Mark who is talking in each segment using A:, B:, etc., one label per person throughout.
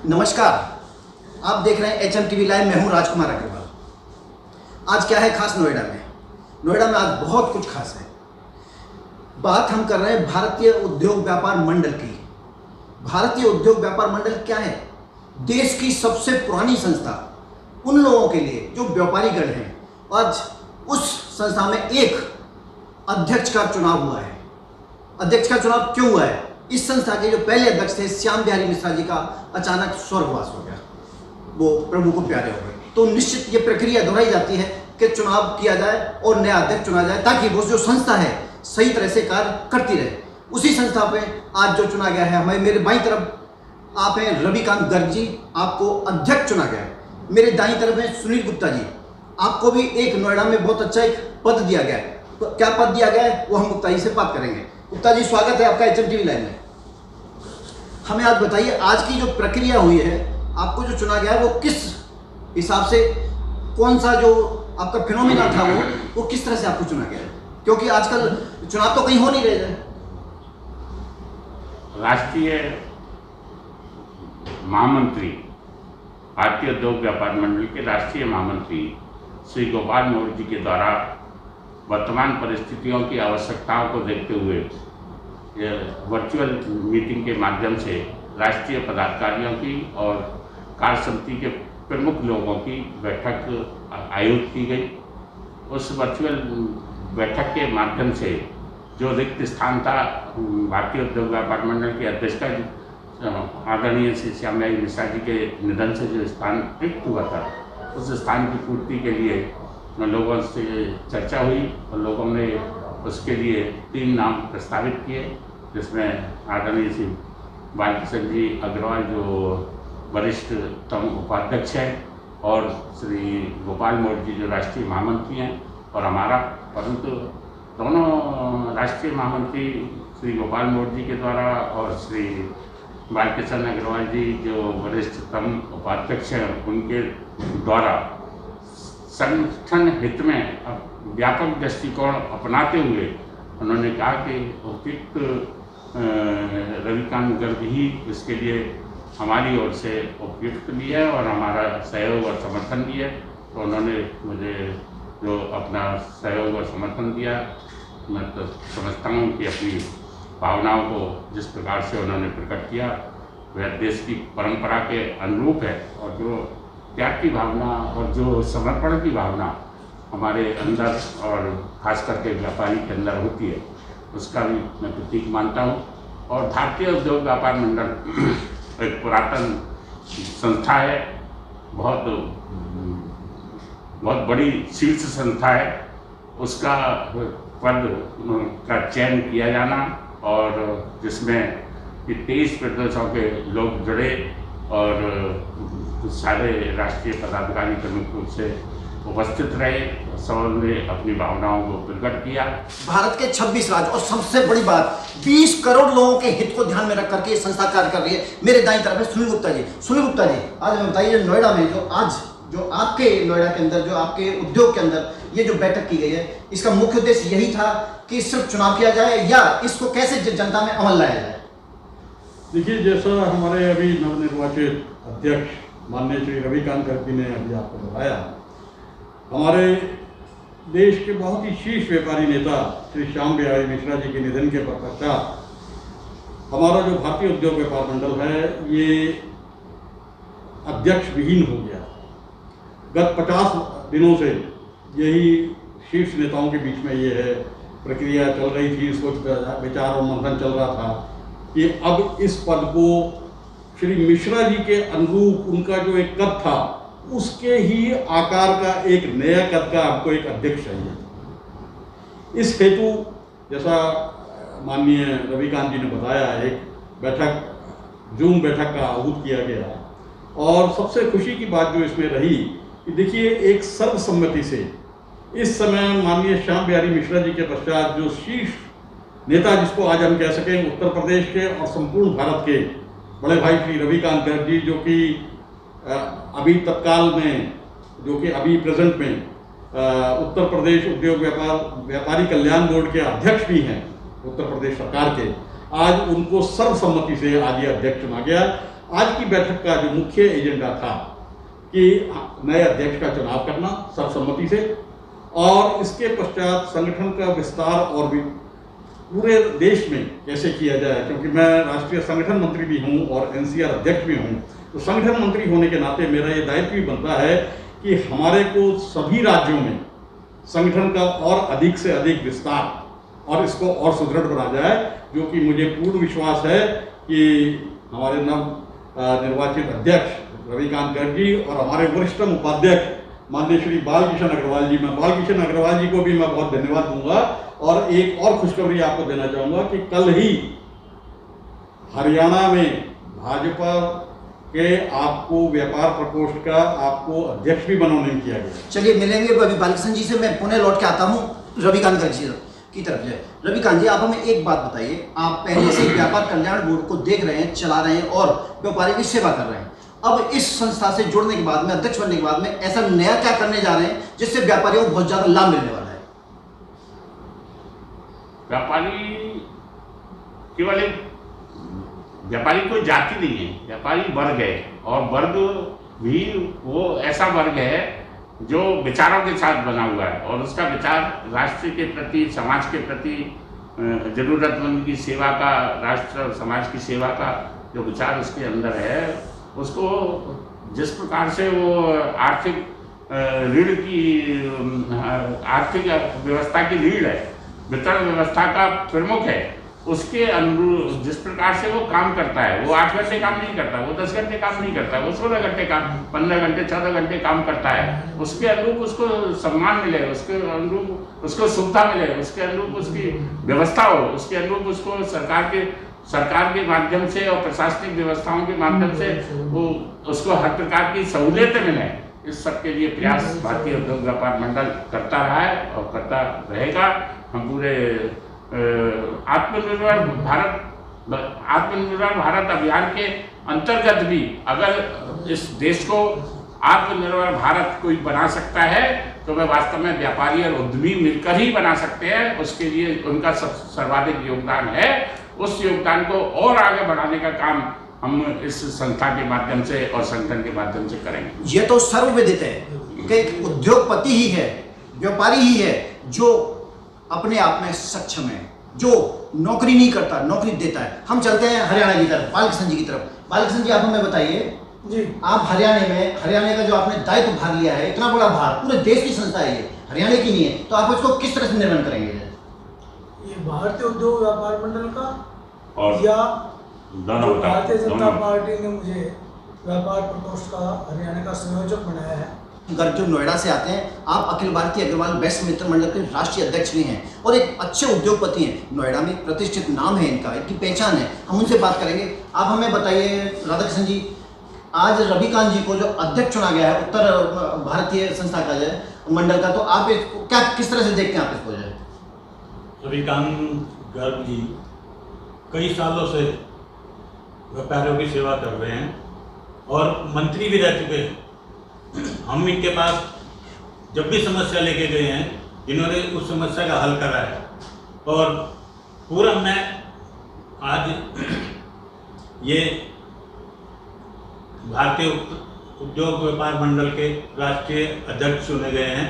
A: नमस्कार, आप देख रहे हैं HMTV लाइव। मैं हूं राजकुमार अग्रवाल। आज क्या है खास नोएडा में? नोएडा में आज बहुत कुछ खास है। बात हम कर रहे हैं भारतीय उद्योग व्यापार मंडल की। भारतीय उद्योग व्यापार मंडल क्या है? देश की सबसे पुरानी संस्था उन लोगों के लिए जो व्यापारीगण हैं। आज उस संस्था में एक अध्यक्ष का चुनाव हुआ है। अध्यक्ष का चुनाव क्यों हुआ है? इस संस्था के जो पहले अध्यक्ष थे श्याम बिहारी मिश्रा जी का अचानक स्वर्गवास हो गया, वो प्रभु को प्यारे हो गए। तो निश्चित ये प्रक्रिया दोहराई जाती है कि चुनाव किया जाए और नया अध्यक्ष चुना जाए, ताकि वो जो संस्था है सही तरह से कार्य करती रहे। उसी संस्था पे आज जो चुना गया है, हमें मेरे बाईं तरफ आप हैं रविकांत गर्ग जी, आपको अध्यक्ष चुना गया है। मेरे दाईं तरफ है सुनील गुप्ता जी, आपको भी एक नोएडा में बहुत अच्छा एक पद दिया गया है। तो क्या पद दिया गया है वो हम गुप्ता जी से बात करेंगे। गुप्ता जी, स्वागत है आपका HMTV लाइव में। हमें आज बताइए, आज की जो प्रक्रिया हुई है, आपको जो चुना गया है वो किस हिसाब से, कौन सा जो आपका फिनोमिना था वो किस तरह से आपको चुना गया है? क्योंकि आजकल चुनाव तो कहीं हो नहीं रहे हैं।
B: राष्ट्रीय महामंत्री, भारतीय उद्योग व्यापार मंडल के राष्ट्रीय महामंत्री श्री गोपाल मोर्य जी के द्वारा वर्तमान परिस्थितियों की आवश्यकताओं को देखते हुए वर्चुअल मीटिंग के माध्यम से राष्ट्रीय पदाधिकारियों की और कार्य समिति के प्रमुख लोगों की बैठक आयोजित की गई। उस वर्चुअल बैठक के माध्यम से जो रिक्त स्थान था भारतीय उद्योग व्यापार मंडल के अध्यक्ष का आदरणीय श्री श्याम बिहारी मिश्रा जी के निधन से जो स्थान रिक्त हुआ था, उस स्थान की पूर्ति के लिए लोगों से चर्चा हुई और लोगों ने उसके लिए 3 नाम प्रस्तावित किए, जिसमें आदरणीय श्री बालकिशन जी अग्रवाल जो वरिष्ठतम उपाध्यक्ष हैं, और श्री गोपाल मोर्य जी जो राष्ट्रीय महामंत्री हैं, और हमारा, परंतु दोनों राष्ट्रीय महामंत्री श्री गोपाल मोर्य जी के द्वारा और श्री बालकिशन अग्रवाल जी जो वरिष्ठतम उपाध्यक्ष हैं, उनके द्वारा संगठन हित में व्यापक दृष्टिकोण अपनाते हुए उन्होंने कहा कि उपयुक्त रविकांत गर्ग ही इसके लिए हमारी ओर से उपयुक्त भी है और हमारा सहयोग और समर्थन भी है। तो उन्होंने मुझे जो अपना सहयोग और समर्थन दिया, मैं तो समझता हूँ कि अपनी भावनाओं को जिस प्रकार से उन्होंने प्रकट किया वह देश की परंपरा के अनुरूप है, और जो त्याग की भावना और जो समर्पण की भावना हमारे अंदर और खास करके व्यापारी के अंदर होती है, उसका भी मैं प्रतीक मानता हूँ। और भारतीय उद्योग व्यापार मंडल एक पुरातन संस्था है, बहुत बड़ी शीर्ष संस्था है। उसका पद का चयन किया जाना और जिसमें 23 प्रदेशों के लोग जुड़े और सारे राष्ट्रीय पदाधिकारी प्रमुख रूप से उपस्थित रहे, सबने अपनी भावनाओं को प्रकट किया।
A: भारत के 26 राज्य और सबसे बड़ी बात 20 करोड़ लोगों के हित को ध्यान में रख करके ये संस्था कार्य कर रही है। मेरे दाईं तरफ है सुनील गुप्ता जी। सुनील गुप्ता जी, आज हमें बताइए, नोएडा में जो आपके नोएडा के अंदर, जो आपके उद्योग के अंदर ये जो बैठक की गई है, इसका मुख्य उद्देश्य यही था कि सिर्फ चुनाव किया जाए या इसको कैसे जनता में अमल लाया जाए?
C: देखिए, जैसा हमारे अभी नवनिर्वाचित अध्यक्ष माननीय श्री रविकांत गर्ग जी ने अभी आपको बताया, हमारे देश के बहुत ही शीर्ष व्यापारी नेता श्री श्याम बिहारी मिश्रा जी के निधन के पश्चात हमारा जो भारतीय उद्योग व्यापार मंडल है ये अध्यक्ष विहीन हो गया। गत 50 दिनों से यही शीर्ष नेताओं के बीच में ये है प्रक्रिया चल रही थी, सोच विचार और मंथन चल रहा था कि अब इस पद को श्री मिश्रा जी के अनुरूप उनका जो एक कद था उसके ही आकार का एक नया कद का आपको एक अध्यक्ष चाहिए। इस हेतु जैसा माननीय रविकांत जी ने बताया, एक बैठक, जूम बैठक का आहूत किया गया। और सबसे खुशी की बात जो इसमें रही कि देखिए, एक सर्वसम्मति से इस समय माननीय श्याम बिहारी मिश्रा जी के पश्चात जो शीर्ष नेता, जिसको आज हम कह सकें उत्तर प्रदेश के और संपूर्ण भारत के बड़े भाई श्री रविकांत गर्ग जी, जो कि अभी तत्काल में, जो कि अभी प्रेजेंट में उत्तर प्रदेश उद्योग व्यापारी कल्याण बोर्ड के अध्यक्ष भी हैं उत्तर प्रदेश सरकार के, आज उनको सर्वसम्मति से आज ये अध्यक्ष चुना गया। आज की बैठक का जो मुख्य एजेंडा था कि नए अध्यक्ष का चुनाव करना सर्वसम्मति से, और इसके पश्चात संगठन का विस्तार और भी पूरे देश में कैसे किया जाए, क्योंकि मैं राष्ट्रीय संगठन मंत्री भी हूं और एनसीआर अध्यक्ष भी हूं, तो संगठन मंत्री होने के नाते मेरा ये दायित्व भी बनता है कि हमारे को सभी राज्यों में संगठन का और अधिक से अधिक विस्तार और इसको और सुदृढ़ बना जाए, जो कि मुझे पूर्ण विश्वास है कि हमारे नव निर्वाचित अध्यक्ष रविकांत गर्ग जी और हमारे वरिष्ठतम उपाध्यक्ष माननीय श्री बालकिशन अग्रवाल जी, मैं बालकिशन अग्रवाल जी को भी मैं बहुत धन्यवाद दूंगा। और एक और खुशखबरी आपको देना चाहूँगा कि कल ही हरियाणा में भाजपा के आपको व्यापार प्रकोष्ठ का आपको अध्यक्ष भी मनोनीत किया गया।
A: चलिए मिलेंगे अभी बालकिशन जी से। मैं पुणे लौट के आता हूँ रविकांत गर्ग जी की तरफ से। रविकांत जी, आप हमें एक बात बताइए, आप पहले से व्यापार कल्याण बोर्ड को देख रहे हैं, चला रहे हैं और व्यापारियों की सेवा कर रहे हैं। अब इस संस्था से जुड़ने के बाद में, अध्यक्ष बनने के बाद में, ऐसा नया क्या करने जा रहे हैं जिससे व्यापारियों को बहुत ज्यादा लाभ मिलने वाला है?
B: व्यापारी केवल एक व्यापारी कोई जाति नहीं है, व्यापारी वर्ग है, और वर्ग भी वो ऐसा वर्ग है जो विचारों के साथ बना हुआ है, और उसका विचार राष्ट्र के प्रति, समाज के प्रति, जरूरतमंद की सेवा का, राष्ट्र और समाज की सेवा का जो विचार उसके अंदर है, उसको जिस प्रकार से वो आर्थिक ऋण की, आर्थिक व्यवस्था की रीढ़ है, वितरण व्यवस्था का प्रमुख है, उसके अनुरूप जिस प्रकार से वो काम करता है, वो 8 घंटे काम नहीं करता, वो 10 घंटे काम नहीं करता, वो 16 घंटे काम, 15 घंटे 14 घंटे काम करता है, उसके अनुरूप उसको सम्मान मिले, उसके अनुरूप उसको सुविधा मिले, उसके अनुरूप उसकी व्यवस्था हो, उसके अनुरूप उसको सरकार के माध्यम से और प्रशासनिक व्यवस्थाओं के माध्यम से वो उसको हर प्रकार की सहूलियतें मिले। इस सब के लिए प्रयास भारतीय उद्योग व्यापार मंडल करता रहा है और करता रहेगा। हम पूरे आत्मनिर्भर भारत अभियान के अंतर्गत भी अगर इस देश को आत्मनिर्भर भारत कोई बना सकता है, तो वह वास्तव में व्यापारी और उद्यमी मिलकर ही बना सकते हैं। उसके लिए उनका सर्वाधिक योगदान है। उस योगदान को और आगे बढ़ाने का काम हम इस संस्था के माध्यम से और संगठन के माध्यम से करेंगे।
A: ये तो सर्वविदित है कि एक उद्योगपति ही है, व्यापारी ही है जो अपने आप में सक्षम है, जो नौकरी नहीं करता, नौकरी देता है। हम चलते हैं हरियाणा की तरफ, बालकिशन जी की तरफ। बालकिशन जी, आप हमें बताइए जी, आप हरियाणा का जो आपने दायित्व भाग लिया है, इतना बड़ा भार, पूरे देश की संस्था है ये, हरियाणा की नहीं है, तो आप इसको किस तरह से निर्माण करेंगे?
D: ये भारतीय उद्योग व्यापार मंडल का
B: और
D: या भारतीय जनता पार्टी ने मुझे व्यापार प्रकोष्ठ का हरियाणा का संयोजक बनाया है।
A: गर्ग जो नोएडा से आते हैं, आप अखिल भारतीय अग्रवाल बेस्ट मित्र मंडल के राष्ट्रीय अध्यक्ष भी हैं और एक अच्छे उद्योगपति हैं। नोएडा में प्रतिष्ठित नाम है इनका, इनकी पहचान है। हम उनसे बात करेंगे। आप हमें बताइए राधाकृष्ण जी, आज रविकांत जी को जो अध्यक्ष चुना गया है उत्तर भारतीय संस्था का जो मंडल का, तो आप इसको क्या किस तरह से देखते हैं? आप इसको जो
E: रविकांत गर्ग जी कई सालों से व्यापारियों की सेवा कर रहे हैं और मंत्री भी रह चुके हैं। हम इनके पास जब भी समस्या लेके गए हैं, इन्होंने उस समस्या का हल करा है। और पूरा मैं आज ये भारतीय उद्योग व्यापार मंडल के राष्ट्रीय अध्यक्ष चुने गए हैं।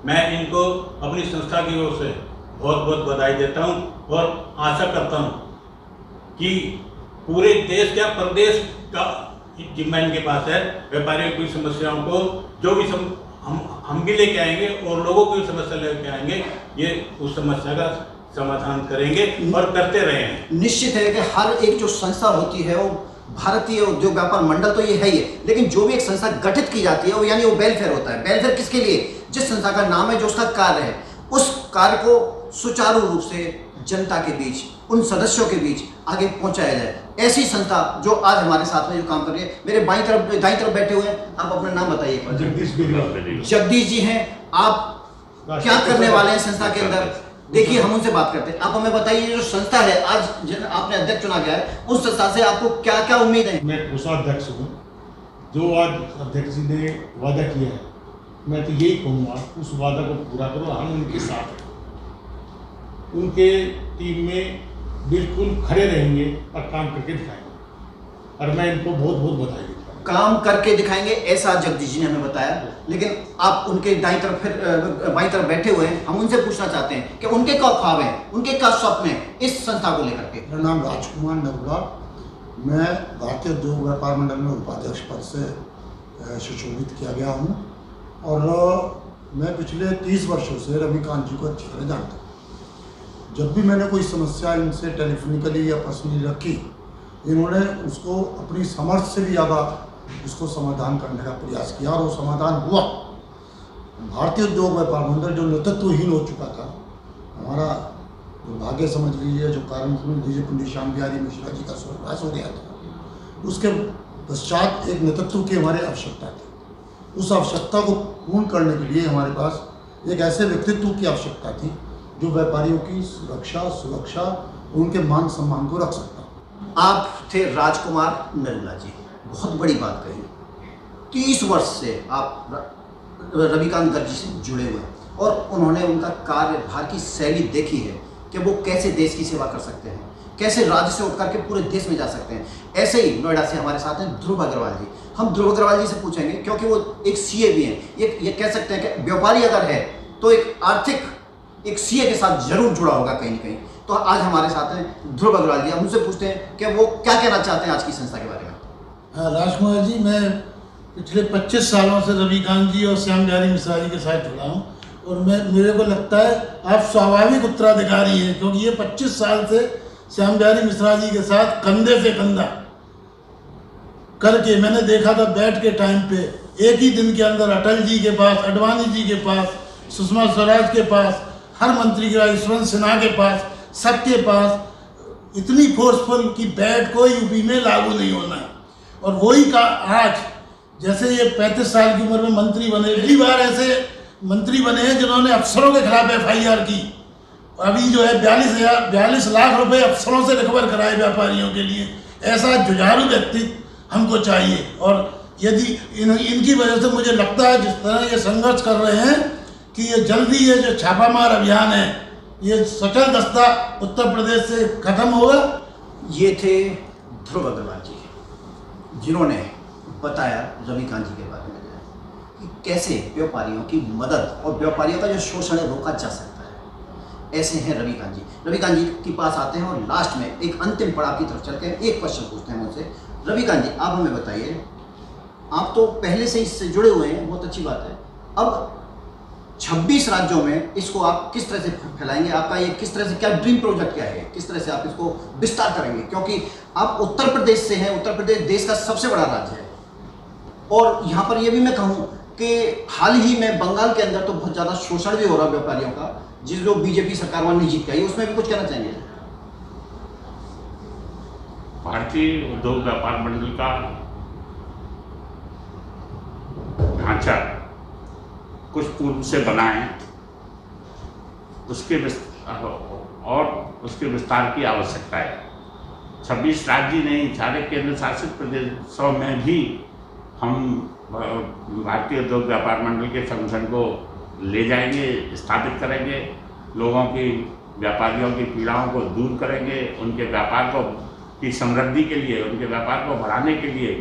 E: मैं इनको अपनी संस्था की ओर से बहुत बहुत बधाई देता हूं और आशा करता हूं कि पूरे देश या प्रदेश का जिम्मा इनके पास है। व्यापारियों की समस्याओं को जो भी हम भी लेके आएंगे और लोगों को भी समस्या लेके आएंगे, ये उस समस्या का समाधान करेंगे और करते रहेंगे।
A: निश्चित है कि हर एक जो संस्था होती है वो भारतीय उद्योग व्यापार मंडल तो ये है ही है, लेकिन जो भी एक संस्था गठित की जाती है वो यानी वो वेलफेयर होता है। वेलफेयर किसके लिए? जिस संस्था का नाम है, जो उसका कार्य है, उस कार्य को सुचारू रूप से जनता के बीच, उन सदस्यों के बीच आगे पहुंचाया जाए। ऐसी संस्था जो आज हमारे साथ में जो काम कर रही है। मेरे दाईं तरफ बैठे हुए हैं, आप अपना नाम बताइए। जगदीश जी हैं, आप क्या करने वाले हैं संस्था के अंदर? देखिए, हम उनसे बात करते हैं। आप हमें बताइए, जो संस्था है आज आपने अध्यक्ष चुना गया है, उस संस्था से आपको क्या क्या उम्मीद है?
F: मैं कोषाध्यक्ष हूँ। जो आज अध्यक्ष जी ने वादा किया है, मैं तो यही कहूँगा उस वादा को पूरा करो। हम उनके साथ हैं, उनके टीम में बिल्कुल खड़े रहेंगे और काम करके दिखाएंगे। और मैं इनको बहुत बहुत बधाई देता हूँ।
A: काम करके दिखाएंगे ऐसा जगदीश जी ने हमें बताया, लेकिन आप उनके दाईं तरफ फिर बाईं तरफ बैठे हुए हैं, हम उनसे पूछना चाहते हैं कि उनके क्या ख्वाब हैं, उनके क्या स्वप्न हैं इस संस्था को लेकर के।
G: मेरा नाम राजकुमार नरुला, मैं भारतीय उद्योग व्यापार मंडल में उपाध्यक्ष पद से सुशोभित किया गया हूँ और मैं पिछले 30 वर्षों से रविकांत जी को अच्छी तरह जानता हूँ। जब भी मैंने कोई समस्या इनसे टेलीफोनिकली या पर्सनली रखी, इन्होंने उसको अपनी समर्थ से भी ज़्यादा उसको समाधान करने का प्रयास किया और वो समाधान हुआ। भारतीय उद्योग व्यापार मंडल जो नेतृत्वहीन हो चुका था, हमारा दुर्भाग्य समझ लीजिए, जो कारण समझ लीजिए, पंडित श्याम बिहारी मिश्रा जी का स्वर्गवास हो गया था, उसके पश्चात एक नेतृत्व की हमारी आवश्यकता थी। उस आवश्यकता को पूर्ण करने के लिए हमारे पास एक ऐसे व्यक्तित्व की आवश्यकता थी जो व्यापारियों की सुरक्षा उनके मान सम्मान को रख सकता।
A: आप थे राजकुमार नरुला जी, बहुत बड़ी बात कही। 30 वर्ष से आप रविकांत गर्ग जी से जुड़े हुए हैं और उन्होंने उनका कार्यभार की शैली देखी है कि वो कैसे देश की सेवा कर सकते हैं, कैसे राज्य से उठ करके पूरे देश में जा सकते हैं। ऐसे ही नोएडा से हमारे साथ हैं ध्रुव अग्रवाल जी। हम ध्रुव अग्रवाल जी से पूछेंगे क्योंकि वो एक सीए भी हैं। ये कह सकते हैं कि व्यापारी अगर है तो एक आर्थिक एक सीए के साथ जरूर जुड़ा होगा कहीं ना कहीं। तो आज हमारे साथ हैं ध्रुव अग्रवाल जी, हम उनसे पूछते हैं कि वो क्या कहना चाहते हैं आज की संस्था के बारे में।
F: राजकुमार जी, मैं पिछले 25 सालों से रविकांत जी और श्याम बिहारी मिश्रा जी के साथ जुड़ा हूँ और मेरे को लगता है आप स्वाभाविक उत्तराधिकारी हैं, क्योंकि ये 25 साल से श्याम बिहारी मिश्रा जी के साथ कंधे से कंधा करके मैंने देखा था। बैठ के टाइम पे एक ही दिन के अंदर अटल जी के पास, अडवाणी जी के पास, सुषमा स्वराज के पास, हर मंत्री के पास, यशवंत सिन्हा के पास, सबके पास इतनी फोर्सफुल कि बैट को यूपी में लागू नहीं होना है। और वही का आज जैसे ये 35 साल की उम्र में मंत्री बने, पहली बार ऐसे मंत्री बने हैं जिन्होंने अफसरों के खिलाफ FIR की। अभी जो है 42 लाख रुपए अफसरों से रिकवर कराए व्यापारियों के लिए। ऐसा जुझारू व्यक्तित्व हमको चाहिए और यदि इनकी वजह से मुझे लगता है जिस तरह ये संघर्ष कर रहे हैं कि ये जल्दी ये जो छापामार अभियान है ये सचल दस्ता उत्तर प्रदेश से खत्म होगा।
A: ये थे ध्रुव अग्रवाल जी जिन्होंने बताया रविकांत जी के बारे में कि कैसे व्यापारियों की मदद और व्यापारियों का जो शोषण है रोका जा सकता है। ऐसे हैं रविकांत जी। रविकांत जी के पास आते हैं और लास्ट में एक अंतिम पड़ाव की तरफ चलते हैं। एक क्वेश्चन पूछते हैं मुझसे। रविकांत जी, आप हमें बताइए, आप तो पहले से इससे जुड़े हुए हैं, बहुत अच्छी बात है। अब 26 राज्यों में इसको आप किस तरह से फैलाएंगे? आपका ये किस तरह से, क्या ड्रीम प्रोजेक्ट क्या है, किस तरह से आप इसको विस्तार करेंगे? क्योंकि आप उत्तर प्रदेश से हैं, उत्तर प्रदेश देश का सबसे बड़ा राज्य है और यहाँ पर ये भी मैं कहूँ कि हाल ही में बंगाल के अंदर तो बहुत ज़्यादा शोषण भी हो रहा है व्यापारियों का, जो बीजेपी सरकार वहाँ नहीं जीत पाई, उसमें भी कुछ कहना चाहेंगे?
B: भारतीय उद्योग व्यापार मंडल का ढांचा कुछ पूर्व से बना है, उसके विस्तार की आवश्यकता है। 26 राज्य नहीं, सारे केंद्र शासित प्रदेशों में भी हम भारतीय उद्योग व्यापार मंडल के संगठन को ले जाएंगे, स्थापित करेंगे, लोगों की, व्यापारियों की पीड़ाओं को दूर करेंगे, उनके व्यापार को की समृद्धि के लिए, उनके व्यापार को बढ़ाने के लिए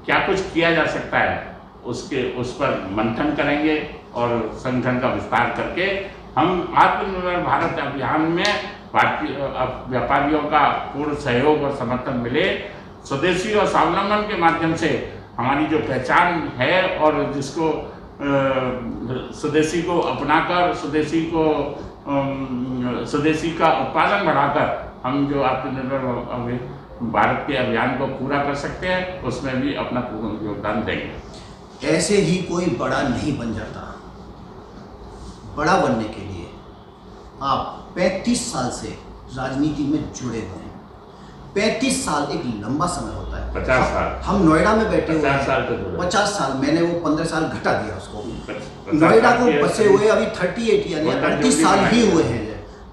B: क्या कुछ किया जा सकता है उस पर मंथन करेंगे और संगठन का विस्तार करके हम आत्मनिर्भर भारत अभियान में भारतीय व्यापारियों का पूर्ण सहयोग और समर्थन मिले। स्वदेशी और स्वावलंबन के माध्यम से हमारी जो पहचान है और जिसको स्वदेशी को अपनाकर, स्वदेशी का उत्पादन बढ़ाकर हम जो आत्मनिर्भर भारत के अभियान को पूरा कर सकते हैं, उसमें भी अपना पूर्ण योगदान देंगे।
A: ऐसे ही कोई बड़ा नहीं बन जाता। बड़ा बनने के लिए आप 35 साल से राजनीति में जुड़े हुए हैं। 35 साल एक लंबा समय होता है।
B: 50 साल
A: हम नोएडा में बैठे हुए
B: 50 साल तो
A: 50 साल, मैंने वो 15 साल घटा दिया उसको। नोएडा को बसे हुए अभी 38 यानी 38 साल ही हुए हैं।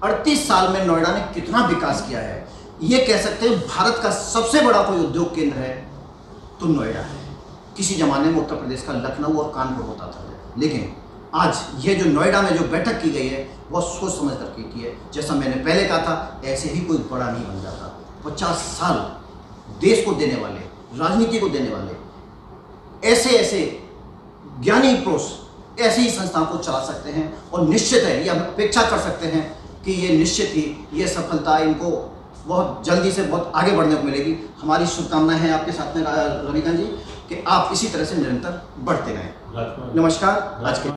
A: 38 साल में नोएडा ने कितना विकास किया है, ये कह सकते हैं भारत का सबसे बड़ा कोई उद्योग केंद्र है तो नोएडा है। किसी जमाने में उत्तर प्रदेश का लखनऊ और कानपुर होता था, लेकिन आज ये जो नोएडा में जो बैठक की गई है वो सोच समझ करके की है। जैसा मैंने पहले कहा था, ऐसे ही कोई बड़ा नहीं बन जाता। 50 साल देश को देने वाले राजनीति को देने वाले ऐसे ऐसे ज्ञानी पुरुष ऐसी ही संस्थाओं को चला सकते हैं, और निश्चित है, ये अपेक्षा कर सकते हैं कि ये निश्चित ही ये सफलता इनको बहुत जल्दी से बहुत आगे बढ़ने को मिलेगी। हमारी शुभकामनाएं हैं आपके साथ में रविकांत जी कि आप इसी तरह से निरंतर बढ़ते रहें। नमस्कार। आज के